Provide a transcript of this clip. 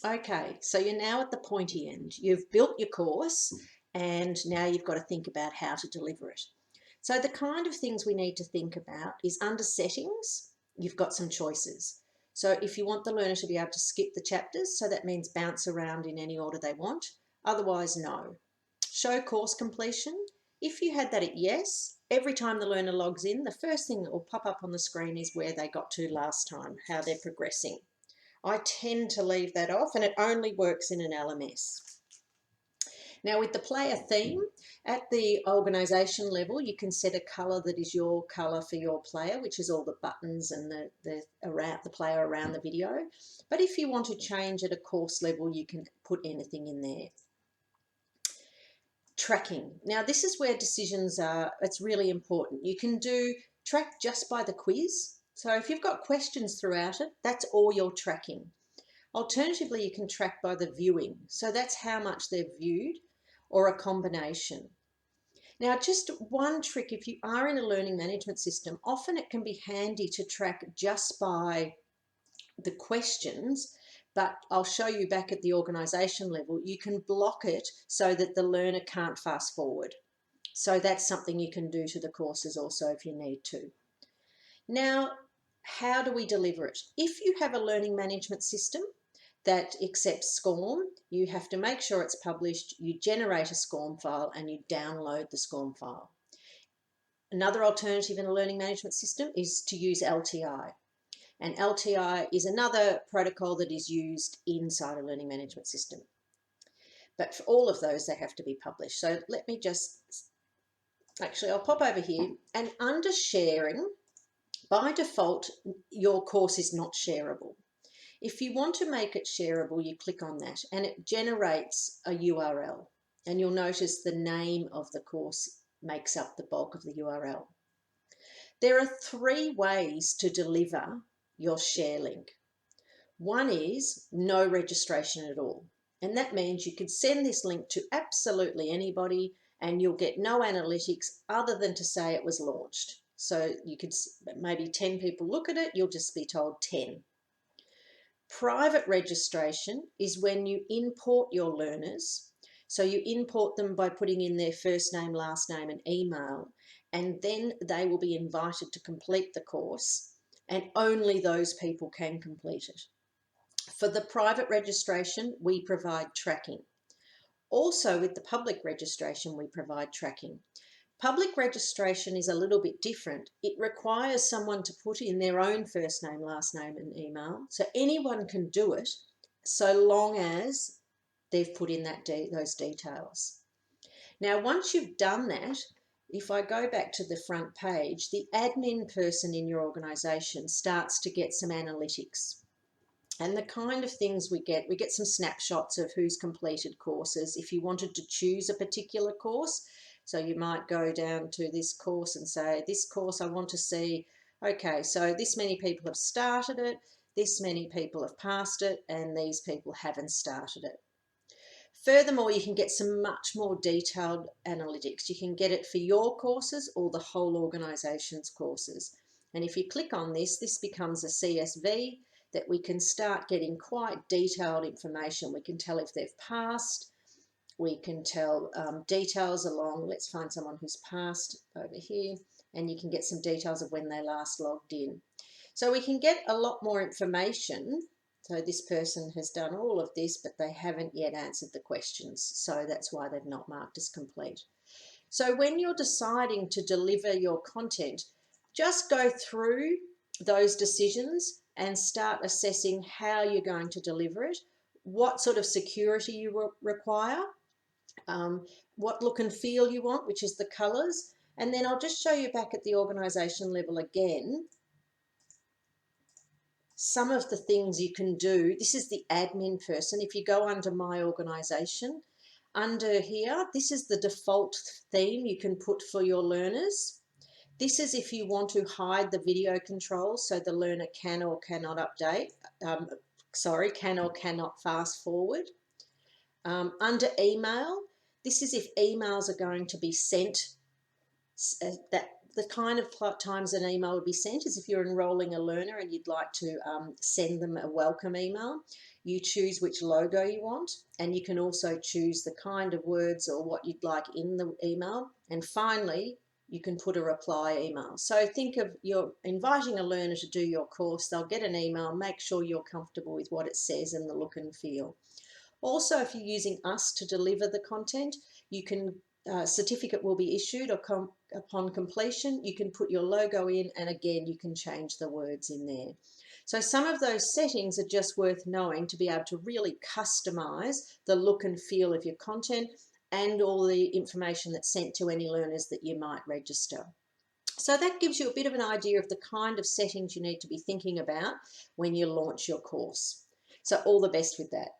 Okay, so you're now at the pointy end. You've built your course and now you've got to think about how to deliver it. So the kind of things we need to think about is under settings, you've got some choices. So if you want the learner to be able to skip the chapters, so that means bounce around in any order they want, otherwise no. Show course completion. If you had that at yes, every time the learner logs in, the first thing that will pop up on the screen is where they got to last time, how they're progressing. I tend to leave that off and it only works in an LMS. Now with the player theme, at the organisation level, you can set a colour that is your colour for your player, which is all the buttons and the player around the video. But if you want to change at a course level, you can put anything in there. Tracking. Now this is where decisions are, it's really important. You can do track just by the quiz. So if you've got questions throughout it, that's all you're tracking. Alternatively, you can track by the viewing. So that's how much they've viewed or a combination. Now, just one trick, if you are in a learning management system, often it can be handy to track just by the questions, but I'll show you back at the organisation level, you can block it so that the learner can't fast forward. So that's something you can do to the courses also if you need to. Now, how do we deliver it? If you have a learning management system that accepts SCORM, you have to make sure it's published, you generate a SCORM file and you download the SCORM file. Another alternative in a learning management system is to use LTI. And LTI is another protocol that is used inside a learning management system. But for all of those, they have to be published. So let me just, actually I'll pop over here and under sharing, by default, your course is not shareable. If you want to make it shareable, you click on that and it generates a URL. And you'll notice the name of the course makes up the bulk of the URL. There are 3 ways to deliver your share link. One is no registration at all. And that means you could send this link to absolutely anybody and you'll get no analytics other than to say it was launched. So you could maybe 10 people look at it, you'll just be told 10. Private registration is when you import your learners. So you import them by putting in their first name, last name and email, and then they will be invited to complete the course and only those people can complete it. For the private registration, we provide tracking. Also with the public registration, we provide tracking. Public registration is a little bit different. It requires someone to put in their own first name, last name and email. So anyone can do it so long as they've put in those details. Now, once you've done that, if I go back to the front page, the admin person in your organisation starts to get some analytics. And the kind of things we get some snapshots of who's completed courses. If you wanted to choose a particular course, so you might go down to this course and say, this course I want to see, okay, so this many people have started it, this many people have passed it, and these people haven't started it. Furthermore, you can get some much more detailed analytics. You can get it for your courses or the whole organisation's courses. And if you click on this, this becomes a CSV that we can start getting quite detailed information. We can tell if they've passed, we can tell details along, let's find someone who's passed over here, and you can get some details of when they last logged in. So we can get a lot more information. So this person has done all of this, but they haven't yet answered the questions. So that's why they've not marked as complete. So when you're deciding to deliver your content, just go through those decisions and start assessing how you're going to deliver it, what sort of security you require, what look and feel you want, which is the colours, and then I'll just show you back at the organisation level again some of the things you can do. This is the admin person. If you go under my organisation, under here, this is the default theme you can put for your learners. This is if you want to hide the video controls so the learner can or cannot update, can or cannot fast forward. Under email, this is if emails are going to be sent, that the kind of times an email would be sent is if you're enrolling a learner and you'd like to send them a welcome email. You choose which logo you want, and you can also choose the kind of words or what you'd like in the email. And finally, you can put a reply email. So think of you're inviting a learner to do your course. They'll get an email. Make sure you're comfortable with what it says and the look and feel. Also, if you're using us to deliver the content, you can certificate will be issued upon completion. You can put your logo in, and again, you can change the words in there. So some of those settings are just worth knowing to be able to really customize the look and feel of your content and all the information that's sent to any learners that you might register. So that gives you a bit of an idea of the kind of settings you need to be thinking about when you launch your course. So all the best with that.